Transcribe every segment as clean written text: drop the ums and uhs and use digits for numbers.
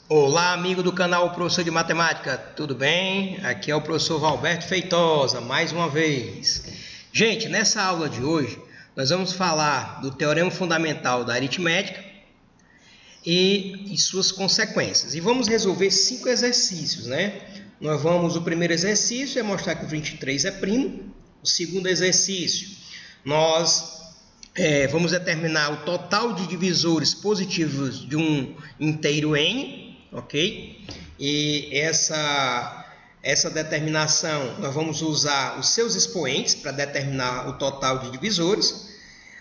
Olá, amigo do canal Professor de Matemática, tudo bem? Aqui é o professor Valberto Feitosa, mais uma vez. Gente, nessa aula de hoje, nós vamos falar do Teorema Fundamental da Aritmética e suas consequências. E vamos resolver 5 exercícios, né? O primeiro exercício é mostrar que o 23 é primo. O segundo exercício, nós vamos determinar o total de divisores positivos de um inteiro n, ok? E essa determinação, nós vamos usar os seus expoentes para determinar o total de divisores.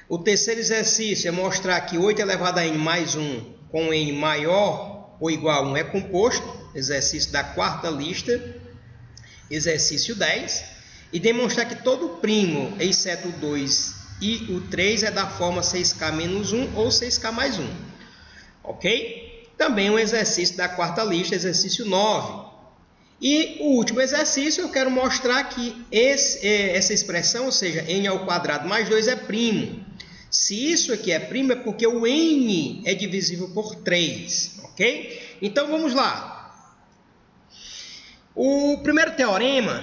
O terceiro exercício é mostrar que 8 elevado a n mais 1 com n maior ou igual a 1 é composto, exercício da quarta lista, exercício 10. E demonstrar que todo primo, exceto o 2 e o 3, é da forma 6k menos 1 ou 6k mais 1. Ok? Também um exercício da quarta lista, exercício 9. E o último exercício, eu quero mostrar que essa expressão, ou seja, n ao quadrado mais 2 é primo. Se isso aqui é primo, é porque o n é divisível por 3. Ok? Então, vamos lá. O primeiro teorema,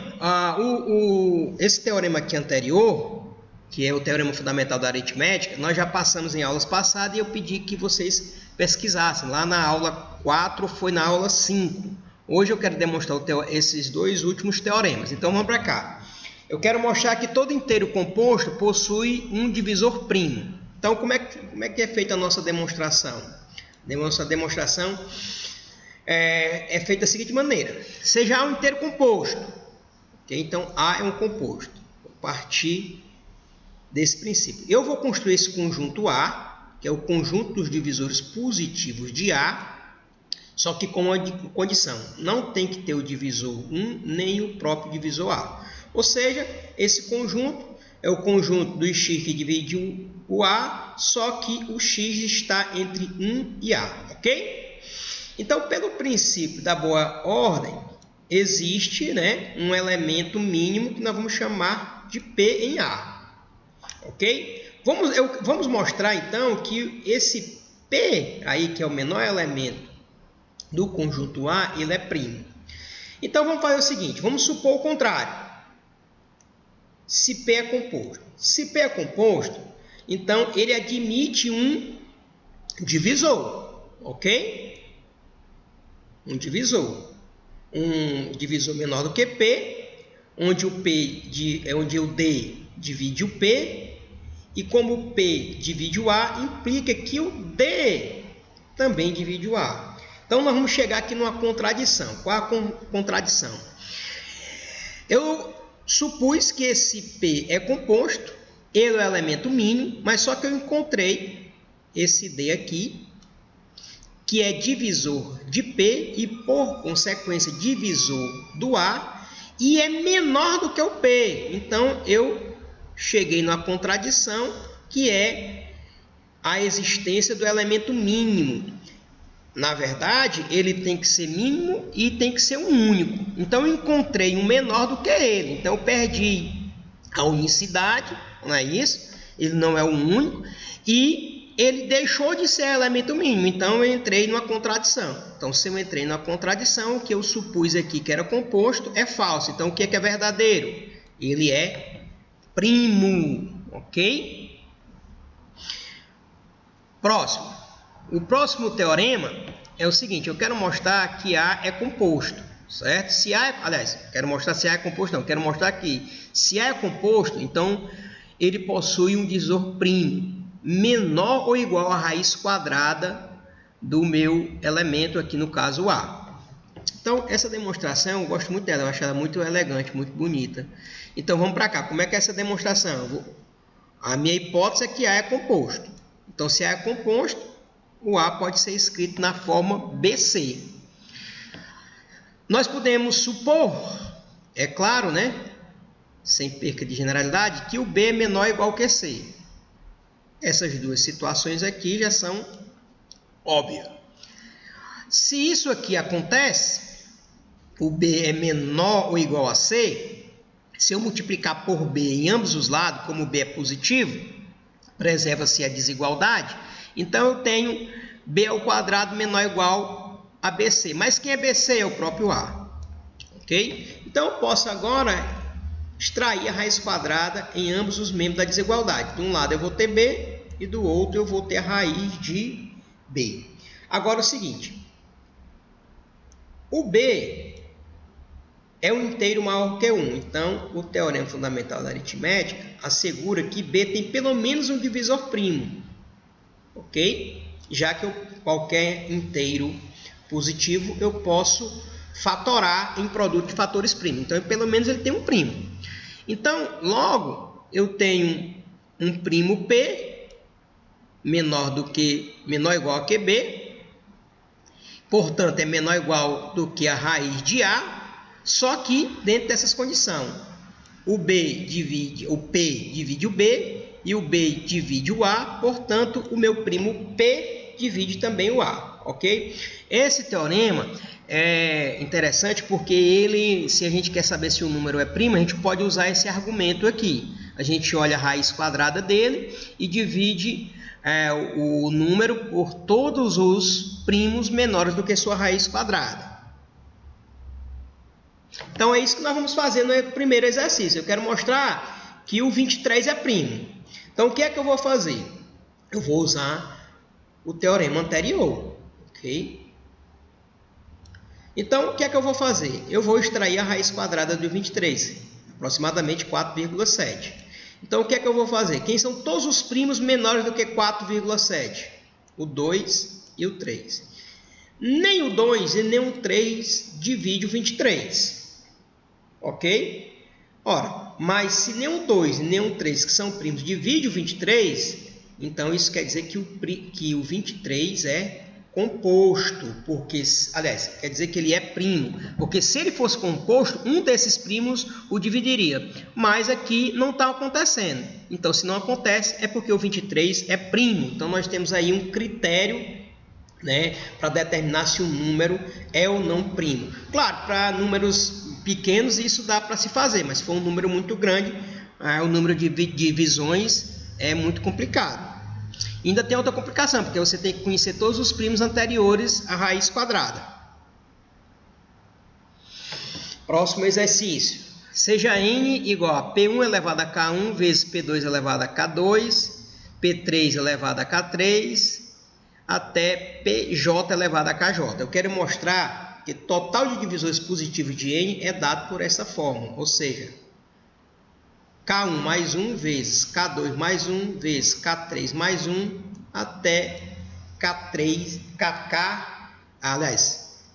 esse teorema aqui anterior, que é o Teorema Fundamental da Aritmética, nós já passamos em aulas passadas e eu pedi que vocês pesquisassem. Lá na aula 4 foi na aula 5. Hoje eu quero demonstrar esses dois últimos teoremas. Então vamos para cá. Eu quero mostrar que todo inteiro composto possui um divisor primo. Então como é que é feita a nossa demonstração? Nossa demonstração é feita da seguinte maneira. Seja A um inteiro composto. Okay? Então A é um composto. Vou partir desse princípio. Eu vou construir esse conjunto A, que é o conjunto dos divisores positivos de A, só que com uma condição. Não tem que ter o divisor 1 nem o próprio divisor A. Ou seja, esse conjunto é o conjunto do x que divide o A, só que o x está entre 1 e A. Ok? Então, pelo princípio da boa ordem, existe, né, um elemento mínimo que nós vamos chamar de P em A. Ok? Vamos mostrar, então, que esse P, aí, que é o menor elemento do conjunto A, ele é primo. Então, vamos fazer o seguinte, vamos supor o contrário. Se P é composto. Se P é composto, então, ele admite um divisor. Ok? Um divisor menor do que P, onde o D divide o P, e como o P divide o A, implica que o D também divide o A. Então, nós vamos chegar aqui numa contradição. Qual a contradição? Eu supus que esse P é composto, ele é o elemento mínimo, mas só que eu encontrei esse D aqui, que é divisor de P e, por consequência, divisor do A, e é menor do que o P. Então, eu cheguei numa contradição, que é a existência do elemento mínimo. Na verdade, ele tem que ser mínimo e tem que ser um único. Então, eu encontrei um menor do que ele. Então, eu perdi a unicidade, não é isso? Ele não é um único. E ele deixou de ser elemento mínimo, então eu entrei numa contradição. Então, se eu entrei numa contradição, o que eu supus aqui que era composto é falso. Então, o que é verdadeiro? Ele é primo, ok? Próximo. O próximo teorema é o seguinte, eu quero mostrar que A é composto, certo? Se A quero mostrar se A é composto, não, quero mostrar que se A é composto, então ele possui um divisor primo, menor ou igual à raiz quadrada do meu elemento, aqui no caso A. Então, essa demonstração, eu gosto muito dela, eu acho ela muito elegante, muito bonita. Então, vamos para cá. Como é que é essa demonstração? A minha hipótese é que A é composto. Então, se A é composto, o A pode ser escrito na forma BC. Nós podemos supor, é claro, né, sem perca de generalidade, que o B é menor ou igual que C. Essas duas situações aqui já são óbvias. Se isso aqui acontece, o B é menor ou igual a C, se eu multiplicar por B em ambos os lados, como o B é positivo, preserva-se a desigualdade. Então eu tenho b ao quadrado menor ou igual a bc. Mas quem é bc? É o próprio a. Ok? Então eu posso agora extrair a raiz quadrada em ambos os membros da desigualdade. De um lado eu vou ter b e do outro eu vou ter a raiz de b. Agora o seguinte, o b é um inteiro maior que 1. Então, o teorema fundamental da aritmética assegura que b tem pelo menos um divisor primo. Ok? Já que qualquer inteiro positivo eu posso fatorar em produto de fatores primos. Então, pelo menos ele tem um primo. Então, logo, eu tenho um primo p menor ou igual a QB. Portanto, é menor ou igual do que a raiz de a. Só que dentro dessas condições, o P divide o B e o B divide o A, portanto, o meu primo P divide também o A, ok? Esse teorema é interessante porque ele, se a gente quer saber se o número é primo, a gente pode usar esse argumento aqui. A gente olha a raiz quadrada dele e divide o número por todos os primos menores do que sua raiz quadrada. Então é isso que nós vamos fazer no primeiro exercício. Eu quero mostrar que o 23 é primo. Então o que é que eu vou fazer? Eu vou usar o teorema anterior, ok? Então o que é que eu vou fazer? Eu vou extrair a raiz quadrada do 23, aproximadamente 4,7. Então o que é que eu vou fazer? Quem são todos os primos menores do que 4,7? O 2 e o 3. Nem o 2 e nem o 3 divide o 23. Ok? Ora, mas se nem o 2 e nem o 3, que são primos, divide o 23, então isso quer dizer que o 23 é composto, porque, aliás, quer dizer que ele é primo, porque se ele fosse composto, um desses primos o dividiria, mas aqui não está acontecendo. Então, se não acontece, é porque o 23 é primo. Então, nós temos aí um critério, né, para determinar se o número é ou não primo. Claro, para números pequenos isso dá para se fazer, mas se for um número muito grande, o número de divisões é muito complicado. Ainda tem outra complicação, porque você tem que conhecer todos os primos anteriores à raiz quadrada. Próximo exercício. Seja n igual a P1 elevado a K1 vezes P2 elevado a K2, P3 elevado a K3, até PJ elevado a KJ. Eu quero mostrar que total de divisores positivos de n é dado por essa fórmula, ou seja, K1 mais 1 vezes K2 mais 1 vezes K3 mais 1 até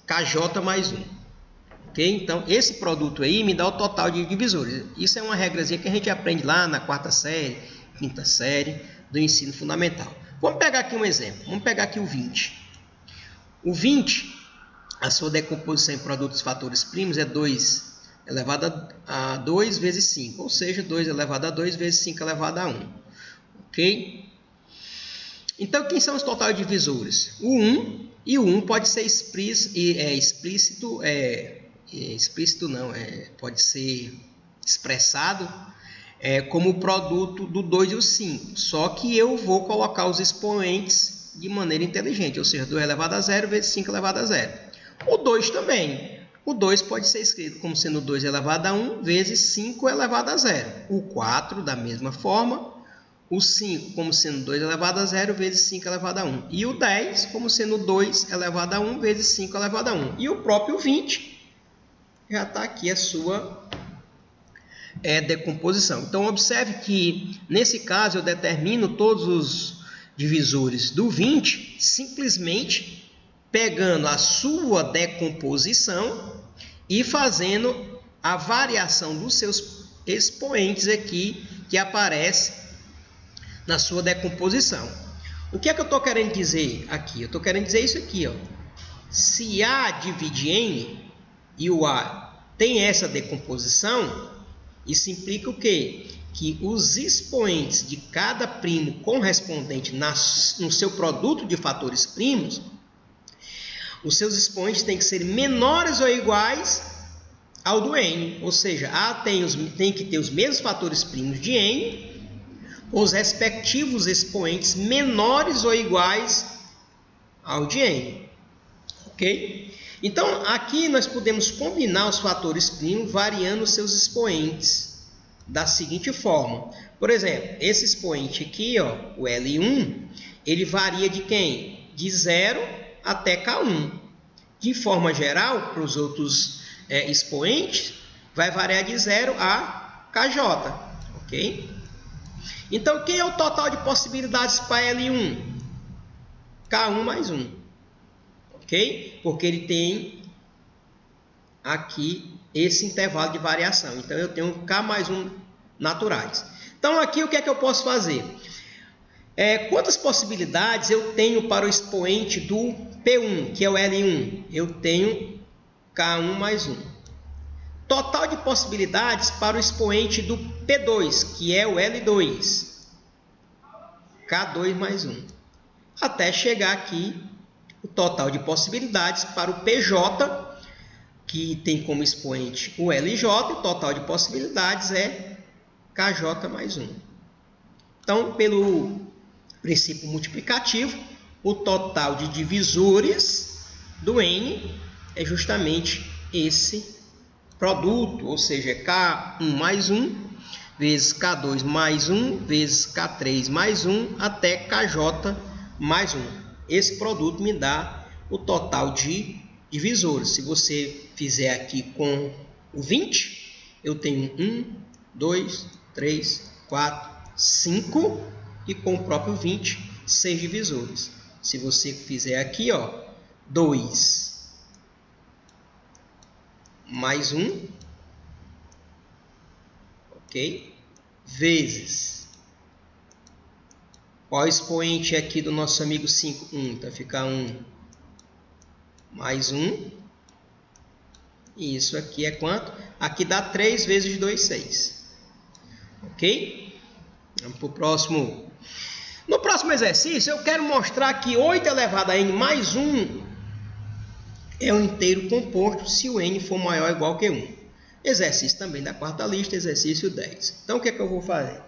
KJ mais 1. Ok? Então, esse produto aí me dá o total de divisores. Isso é uma regrazinha que a gente aprende lá na 4ª série, 5ª série do ensino fundamental. Vamos pegar aqui um exemplo. Vamos pegar aqui o 20. O 20, a sua decomposição em produtos de fatores primos é 2 elevado a 2 vezes 5, ou seja, 2 elevado a 2 vezes 5 elevado a 1. Ok? Então, quem são os totais divisores? O 1, e o 1 pode ser pode ser expressado como o produto do 2 e o 5. Só que eu vou colocar os expoentes de maneira inteligente, ou seja, 2 elevado a 0 vezes 5 elevado a 0. O 2 também. O 2 pode ser escrito como sendo 2 elevado a 1 vezes 5 elevado a 0. O 4, da mesma forma. O 5 como sendo 2 elevado a 0 vezes 5 elevado a 1. E o 10 como sendo 2 elevado a 1 vezes 5 elevado a 1. E o próprio 20 já está aqui a sua decomposição. Então, observe que, nesse caso, eu determino todos os divisores do 20 simplesmente pegando a sua decomposição e fazendo a variação dos seus expoentes aqui que aparece na sua decomposição. O que é que eu estou querendo dizer aqui? Eu estou querendo dizer isso aqui, ó. Se A divide N e o A tem essa decomposição, isso implica o quê? Que os expoentes de cada primo correspondente no seu produto de fatores primos, os seus expoentes têm que ser menores ou iguais ao do N. Ou seja, A tem que ter os mesmos fatores primos de N, os respectivos expoentes menores ou iguais ao de n. Ok? Então, aqui nós podemos combinar os fatores primos variando seus expoentes da seguinte forma. Por exemplo, esse expoente aqui, ó, o L1, ele varia de quem? De 0 até K1. De forma geral, para os outros expoentes, vai variar de 0 a KJ. Ok? Então, quem é o total de possibilidades para L1? K1 mais 1. Ok? Porque ele tem aqui esse intervalo de variação. Então, eu tenho K mais 1 naturais. Então, aqui o que é que eu posso fazer? Quantas possibilidades eu tenho para o expoente do P1, que é o L1? Eu tenho K1 mais 1. Total de possibilidades para o expoente do P2, que é o L2. K2 mais 1. Até chegar aqui o total de possibilidades para o PJ, que tem como expoente o LJ, e o total de possibilidades é KJ mais 1. Então, pelo princípio multiplicativo, o total de divisores do N é justamente esse produto, ou seja, K1 mais 1 vezes K2 mais 1 vezes K3 mais 1 até KJ mais 1. Esse produto me dá o total de divisores. Se você fizer aqui com o 20, eu tenho 1, 2, 3, 4, 5 e com o próprio 20, 6 divisores. Se você fizer aqui, ó, 2 mais 1, ok? Vezes. Qual o expoente aqui do nosso amigo 5? 1. Então, fica 1 mais 1. E isso aqui é quanto? Aqui dá 3 vezes 2, 6. Ok? Vamos para o próximo. No próximo exercício, eu quero mostrar que 8 elevado a n mais 1 é um inteiro composto se o n for maior ou igual que 1. Exercício também da quarta lista, exercício 10. Então, o que é que eu vou fazer?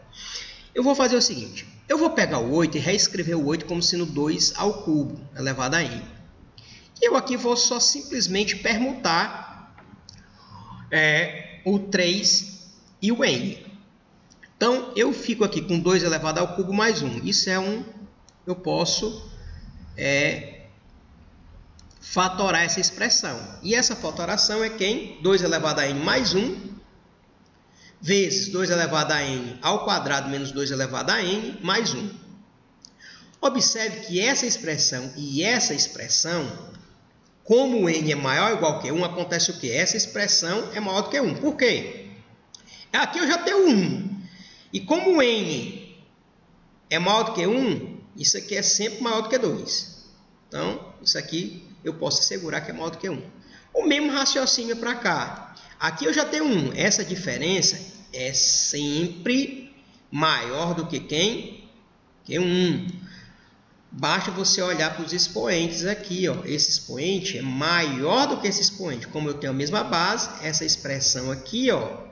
Eu vou fazer o seguinte. Eu vou pegar o 8 e reescrever o 8 como sendo 2 ao cubo elevado a n. Eu aqui vou só simplesmente permutar o 3 e o n. Então, eu fico aqui com 2 elevado ao cubo mais 1. Isso é eu posso fatorar essa expressão. E essa fatoração é quem? 2 elevado a n mais 1 vezes 2 elevado a n ao quadrado menos 2 elevado a n mais 1. Observe que essa expressão e essa expressão, como o n é maior ou igual que 1, acontece o quê? Essa expressão é maior do que 1. Por quê? Aqui eu já tenho 1. E como o n é maior do que 1, isso aqui é sempre maior do que 2. Então, isso aqui eu posso assegurar que é maior do que 1. O mesmo raciocínio para cá. Aqui eu já tenho 1. Essa diferença é sempre maior do que quem? Que 1. Basta você olhar para os expoentes aqui. Ó. Esse expoente é maior do que esse expoente. Como eu tenho a mesma base, essa expressão aqui, ó,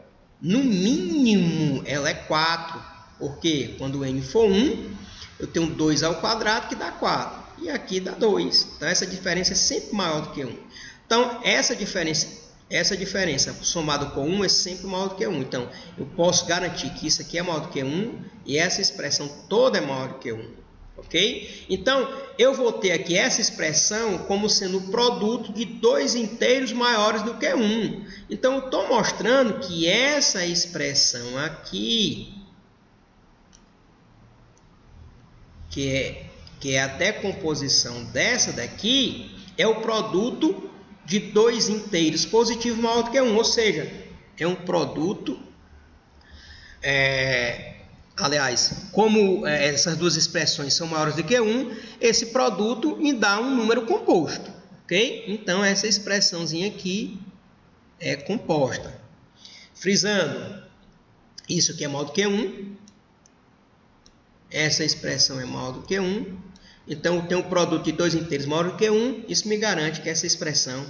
no mínimo, ela é 4. Porque quando o n for 1, eu tenho 2 ao quadrado, que dá 4. E aqui dá 2. Então, essa diferença é sempre maior do que 1. Então, essa diferença somada com 1 é sempre maior do que 1. Então, eu posso garantir que isso aqui é maior do que 1 e essa expressão toda é maior do que 1. Ok? Então, eu vou ter aqui essa expressão como sendo o produto de dois inteiros maiores do que 1. Então, eu estou mostrando que essa expressão aqui, que é a decomposição dessa daqui, é o produto de dois inteiros positivos maior do que 1, ou seja, é um produto, aliás, como essas duas expressões são maiores do que 1, esse produto me dá um número composto, ok? Então, essa expressãozinha aqui é composta. Frisando, isso aqui é maior do que 1, essa expressão é maior do que 1, então eu tenho um produto de dois inteiros maior do que 1, isso me garante que essa expressão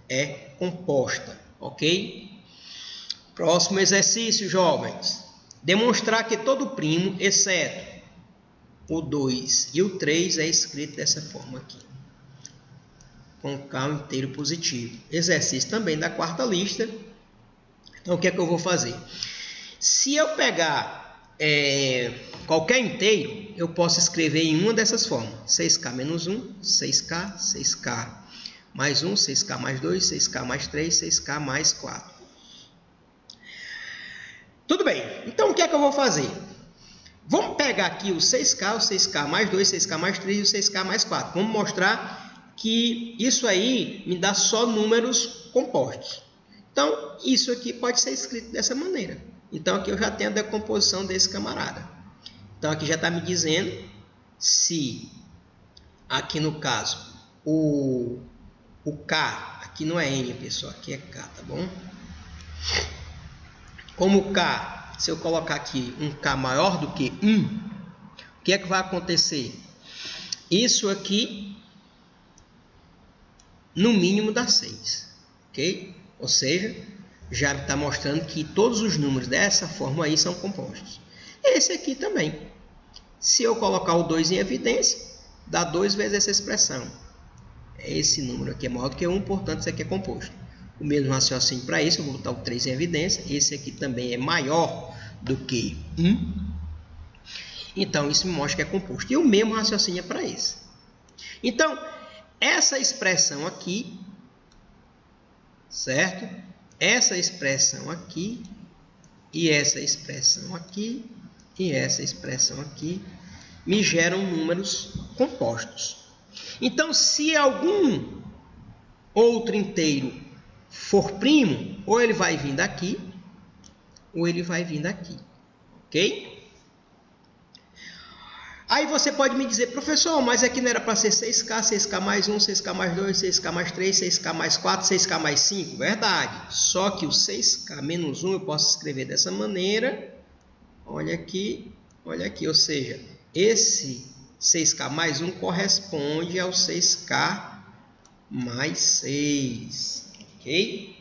é composta, ok? Próximo exercício, jovens. Demonstrar que todo primo, exceto o 2 e o 3, é escrito dessa forma aqui. Com K inteiro positivo. Exercício também da quarta lista. Então, o que é que eu vou fazer? Se eu pegar qualquer inteiro, eu posso escrever em uma dessas formas. 6K menos 1, 6K, 6K mais 1, 6K mais 2, 6K mais 3, 6K mais 4. Tudo bem. Então, o que é que eu vou fazer? Vamos pegar aqui o 6K, o 6K mais 2, 6K mais 3 e o 6K mais 4. Vamos mostrar que isso aí me dá só números compostos. Então, isso aqui pode ser escrito dessa maneira. Então, aqui eu já tenho a decomposição desse camarada. Então, aqui já está me dizendo se, aqui no caso, o K, aqui não é N, pessoal, aqui é K, tá bom? Como o K, se eu colocar aqui um K maior do que 1, o que é que vai acontecer? Isso aqui, no mínimo, dá 6, ok? Ou seja, já está mostrando que todos os números dessa forma aí são compostos. Esse aqui também. Se eu colocar o 2 em evidência, dá 2 vezes essa expressão. Esse número aqui é maior do que 1, portanto, isso aqui é composto. O mesmo raciocínio para isso, eu vou botar o 3 em evidência. Esse aqui também é maior do que 1. Então, isso me mostra que é composto. E o mesmo raciocínio é para esse. Então, essa expressão aqui, certo? Essa expressão aqui, e essa expressão aqui, e essa expressão aqui, me geram números compostos. Então, se algum outro inteiro for primo, ou ele vai vir daqui, ou ele vai vir daqui, ok? Aí você pode me dizer, professor, mas aqui não era para ser 6K, 6K mais 1, 6K mais 2, 6K mais 3, 6K mais 4, 6K mais 5. Verdade. Só que o 6K menos 1 eu posso escrever dessa maneira. Olha aqui, ou seja, esse 6K mais 1 corresponde ao 6K mais 6. Ok?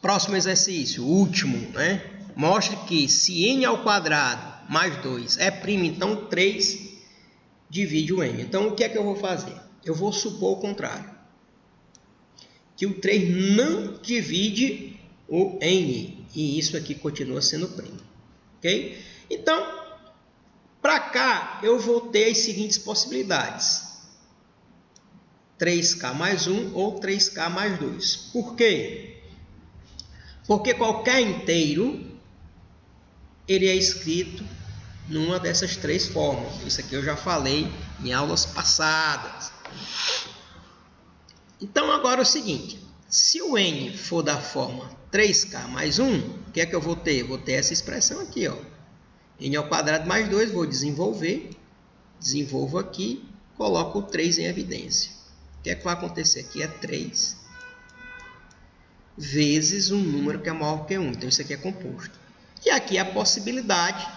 Próximo exercício, último, né? Mostre que se n ao quadrado mais 2 é primo, então 3 divide o n. Então, o que é que eu vou fazer? Eu vou supor o contrário. Que o 3 não divide o n. E isso aqui continua sendo primo. Ok? Então, para cá, eu vou ter as seguintes possibilidades. 3K mais 1 ou 3K mais 2. Por quê? Porque qualquer inteiro, ele é escrito numa dessas três formas. Isso aqui eu já falei em aulas passadas. Então, agora é o seguinte. Se o n for da forma 3K mais 1, o que é que eu vou ter? Vou ter essa expressão aqui, ó. N ao quadrado mais 2, vou desenvolver. Desenvolvo aqui, coloco o 3 em evidência. O que é que vai acontecer aqui? É 3 vezes um número que é maior que 1. Então, isso aqui é composto. E aqui a possibilidade,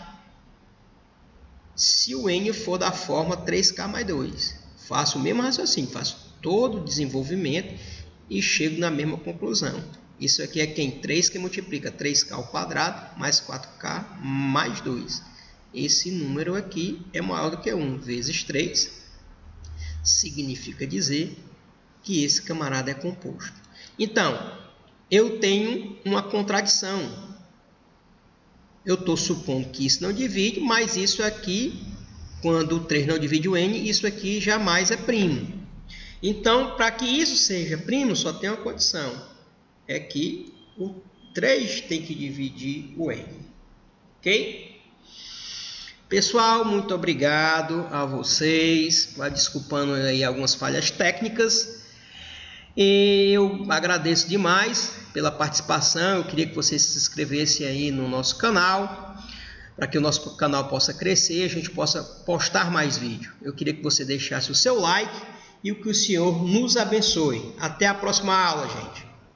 se o n for da forma 3K mais 2. Faço o mesmo raciocínio, faço todo o desenvolvimento e chego na mesma conclusão. Isso aqui é quem? 3 que multiplica 3K ao quadrado mais 4K mais 2. Esse número aqui é maior do que 1 vezes 3. Significa dizer que esse camarada é composto. Então, eu tenho uma contradição. Eu estou supondo que isso não divide, mas isso aqui, quando o 3 não divide o n, isso aqui jamais é primo. Então, para que isso seja primo, só tem uma condição. É que o 3 tem que dividir o n. Ok? Pessoal, muito obrigado a vocês. Desculpando aí algumas falhas técnicas. Eu agradeço demais pela participação. Eu queria que vocês se inscrevessem aí no nosso canal, para que o nosso canal possa crescer e a gente possa postar mais vídeos. Eu queria que você deixasse o seu like e que o Senhor nos abençoe. Até a próxima aula, gente.